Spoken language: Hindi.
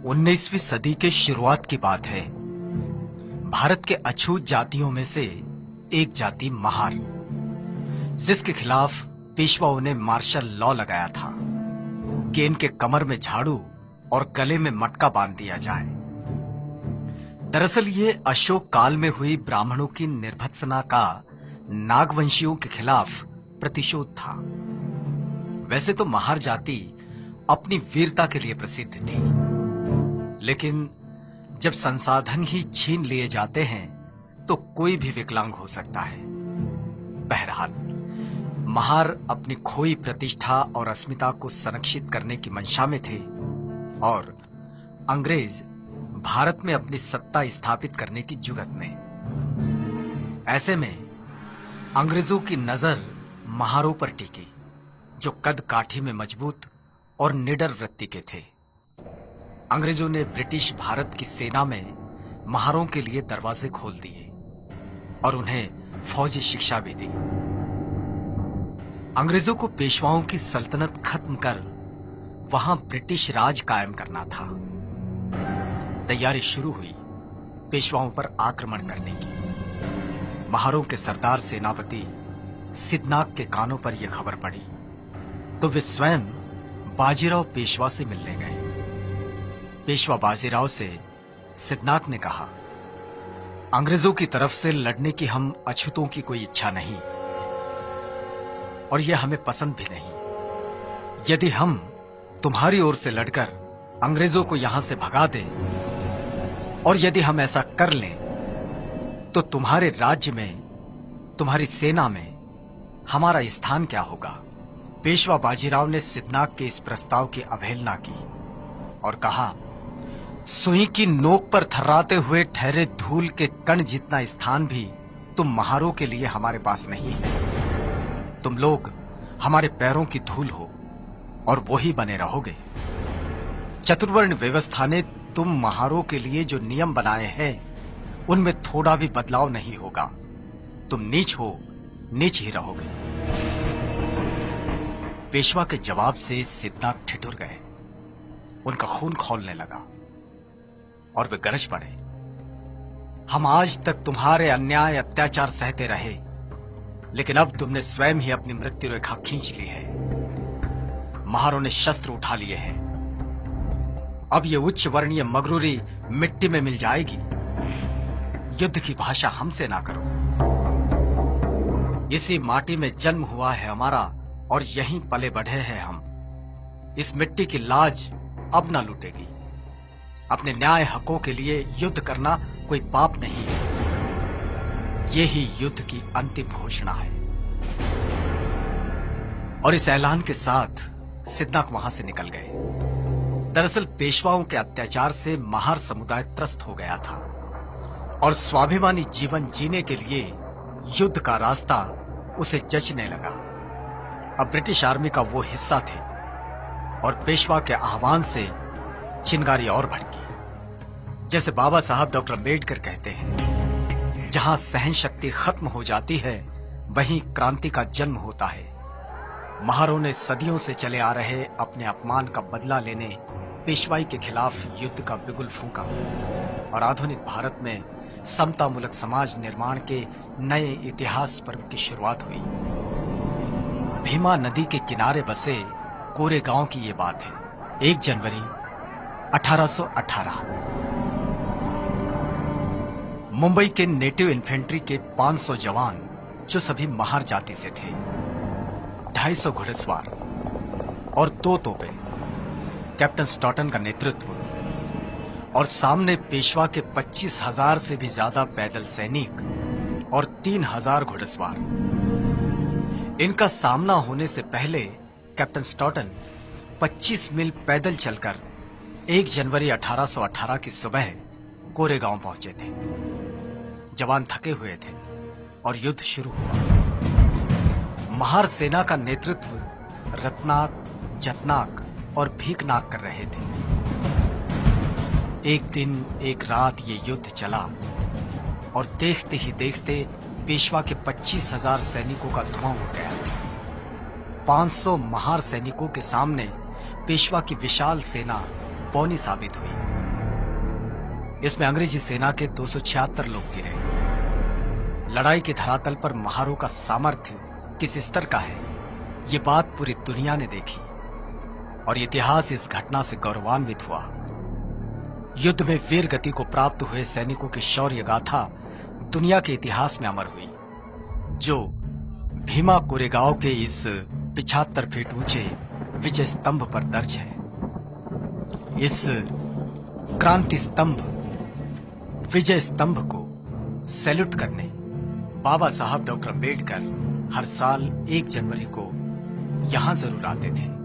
19वीं सदी के शुरुआत की बात है। भारत के अछूत जातियों में से एक जाति महार, जिसके खिलाफ पेशवाओं ने मार्शल लॉ लगाया था कि इनके कमर में झाड़ू और गले में मटका बांध दिया जाए। दरअसल ये अशोक काल में हुई ब्राह्मणों की निर्भत्सना का नागवंशियों के खिलाफ प्रतिशोध था। वैसे तो महार जाति अपनी वीरता के लिए प्रसिद्ध थी, लेकिन जब संसाधन ही छीन लिए जाते हैं तो कोई भी विकलांग हो सकता है। बहरहाल महार अपनी खोई प्रतिष्ठा और अस्मिता को संरक्षित करने की मंशा में थे और अंग्रेज भारत में अपनी सत्ता स्थापित करने की जुगत में। ऐसे में अंग्रेजों की नजर महारों पर टिकी, जो कद काठी में मजबूत और निडर वृत्ति के थे। अंग्रेजों ने ब्रिटिश भारत की सेना में महारों के लिए दरवाजे खोल दिए और उन्हें फौजी शिक्षा भी दी। अंग्रेजों को पेशवाओं की सल्तनत खत्म कर वहां ब्रिटिश राज कायम करना था। तैयारी शुरू हुई पेशवाओं पर आक्रमण करने की। महारों के सरदार सेनापति सिद्धनाग के कानों पर यह खबर पड़ी तो वे स्वयं बाजीराव पेशवा से मिलने गए। पेशवा बाजीराव से सिद्धनाग ने कहा, अंग्रेजों की तरफ से लड़ने की हम अछूतों की कोई इच्छा नहीं और यह हमें पसंद भी नहीं। यदि हम तुम्हारी ओर से लड़कर अंग्रेजों को यहां से भगा दें और यदि हम ऐसा कर लें तो तुम्हारे राज्य में, तुम्हारी सेना में हमारा स्थान क्या होगा। पेशवा बाजीराव ने सिद्धनाग के इस प्रस्ताव की अवहेलना की और कहा, सुई की नोक पर थर्राते हुए ठहरे धूल के कण जितना स्थान भी तुम महारों के लिए हमारे पास नहीं है। तुम लोग हमारे पैरों की धूल हो और वही बने रहोगे। चतुर्वर्ण व्यवस्था ने तुम महारों के लिए जो नियम बनाए हैं उनमें थोड़ा भी बदलाव नहीं होगा। तुम नीच हो, नीच ही रहोगे। पेशवा के जवाब से सिद्धनाग ठिठुर गए। उनका खून खौलने लगा और वे गरज पड़े, हम आज तक तुम्हारे अन्याय अत्याचार सहते रहे, लेकिन अब तुमने स्वयं ही अपनी मृत्यु रेखा खींच ली है। महारों ने शस्त्र उठा लिए हैं। अब ये उच्च वर्णीय मगरूरी मिट्टी में मिल जाएगी। युद्ध की भाषा हमसे ना करो। इसी माटी में जन्म हुआ है हमारा और यहीं पले बढ़े हैं हम। इस मिट्टी की लाज अब ना लूटेगी। अपने न्याय हकों के लिए युद्ध करना कोई पाप नहीं है। यही युद्ध की अंतिम घोषणा है। और इस ऐलान के साथ सिद्धनाग वहां से निकल गए। दरअसल पेशवाओं के अत्याचार से महार समुदाय त्रस्त हो गया था और स्वाभिमानी जीवन जीने के लिए युद्ध का रास्ता उसे जचने लगा। अब ब्रिटिश आर्मी का वो हिस्सा थे और पेशवा के आह्वान से चिंगारी और भड़की। जैसे बाबा साहब डॉक्टर अम्बेडकर कहते हैं, जहां सहन शक्ति खत्म हो जाती है वहीं क्रांति का जन्म होता है। महारों ने सदियों से चले आ रहे अपने अपमान का बदला लेने पेशवाई के खिलाफ युद्ध का बिगुल फूंका और आधुनिक भारत में समतामूलक समाज निर्माण के नए इतिहास पर्व की शुरुआत हुई। भीमा नदी के किनारे बसे कोरेगांव की ये बात है। 1 जनवरी 1818। मुंबई के नेटिव इन्फेंट्री के 500 जवान, जो सभी महार जाति से थे, 250 घुड़सवार और 2 तोपें, कैप्टन स्टॉटन का नेतृत्व और सामने पेशवा के 25,000 से भी ज्यादा पैदल सैनिक और 3,000 घुड़सवार। इनका सामना होने से पहले कैप्टन स्टॉटन 25 मील पैदल चलकर 1 जनवरी 1818 की सुबह कोरेगांव पहुंचे थे। जवान थके हुए थे और युद्ध शुरू हुआ। महार सेना का नेतृत्व रत्नाक, जतनाक और भीकनाक कर रहे थे। एक दिन एक रात ये युद्ध चला और देखते ही देखते पेशवा के 25,000 सैनिकों का धुआं उठ गया। 500 महार सैनिकों के सामने पेशवा की विशाल सेना पौनी साबित हुई। इसमें अंग्रेजी सेना के 276 लोग गिरे। लड़ाई के धरातल पर महारों का सामर्थ्य किस स्तर का है, ये बात पूरी दुनिया ने देखी और इतिहास इस घटना से गौरवान्वित हुआ। युद्ध में वीर गति को प्राप्त हुए सैनिकों की शौर्य गाथा दुनिया के इतिहास में अमर हुई, जो भीमा कोरेगांव के इस 75 फीट ऊंचे विजय स्तंभ पर दर्ज है। इस क्रांति स्तंभ, विजय स्तंभ को सैल्यूट करने बाबा साहब डॉक्टर अम्बेडकर हर साल 1 जनवरी को यहां जरूर आते थे।